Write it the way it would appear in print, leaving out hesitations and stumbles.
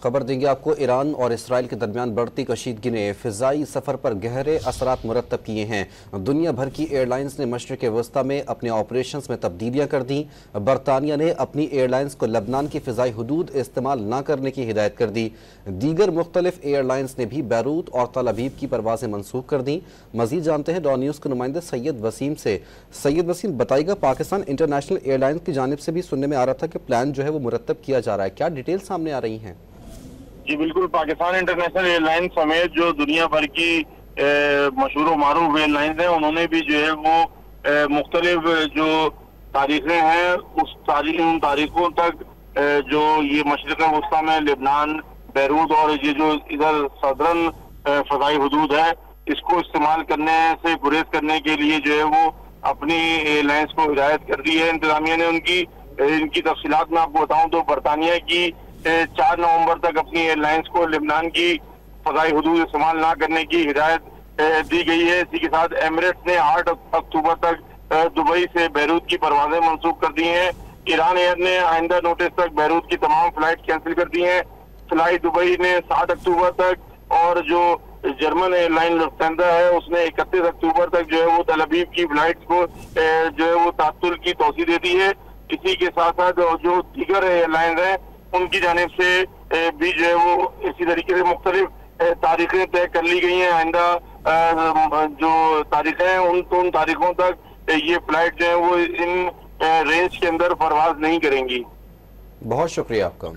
خبر دیں گے آپ کو، ایران اور اسرائیل کے درمیان بڑھتی کشیدگی نے فضائی سفر پر گہرے اثرات مرتب کیے ہیں۔ دنیا بھر کی ایئر لائنز نے مشرق وسطی میں اپنے آپریشنز میں تبدیلیاں کر دیں۔ برطانیہ نے اپنی ایئر لائنز کو لبنان کی فضائی حدود استعمال نہ کرنے کی ہدایت کر دی۔ دیگر مختلف ایئر لائنز نے بھی بیروت اور تل ابیب کی پروازیں منسوخ کر دیں۔ مزید جانتے ہیں ڈان نیوز کے نمائندے سید وسیم سے۔ سید وسیم، بتائیے گا، پاکستان انٹرنیشنل ایئر لائنز کی جانب سے بھی سننے میں آ رہا تھا کہ پلان جو ہے وہ مرتب کیا جا رہا ہے، کیا ڈیٹیل سامنے آ رہی ہیں؟ جی بالکل، پاکستان انٹرنیشنل ایئر لائن سمیت جو دنیا بھر کی مشہور و معروف ایئر لائنز ہیں، انہوں نے بھی جو ہے وہ مختلف جو تاریخیں ہیں ان تاریخوں تک جو یہ مشرق وسطی میں لبنان، بیروت اور یہ جو ادھر صدرن فضائی حدود ہے، اس کو استعمال کرنے سے گریز کرنے کے لیے جو ہے وہ اپنی ایئر لائنز کو ہدایت کر دی ہے انتظامیہ نے۔ ان کی تفصیلات میں آپ کو بتاؤں تو برطانیہ کی 4 نومبر تک اپنی ایئر لائنز کو لبنان کی فضائی حدود استعمال نہ کرنے کی ہدایت دی گئی ہے۔ اسی کے ساتھ ایمریٹس نے 8 اکتوبر تک دبئی سے بیروت کی پروازیں منسوخ کر دی ہیں۔ ایران ایئر نے آئندہ نوٹس تک بیروت کی تمام فلائٹ کینسل کر دی ہیں۔ فلائٹ دبئی نے 7 اکتوبر تک، اور جو جرمن ایئر لائن لفٹھانسا ہے اس نے 31 اکتوبر تک جو ہے وہ تل ابیب کی فلائٹ کو جو ہے وہ تعطل کی توسیع دے دی ہے۔ اسی کے ساتھ ساتھ جو دیگر ایئر لائنز ہیں ان کی جانب سے بھی جو ہے وہ اسی طریقے سے مختلف تاریخیں طے کر لی گئی ہیں۔ آئندہ جو تاریخیں ہیں ان تاریخوں تک یہ فلائٹ جو ہے وہ ان رینج کے اندر پرواز نہیں کریں گی۔ بہت شکریہ آپ کا۔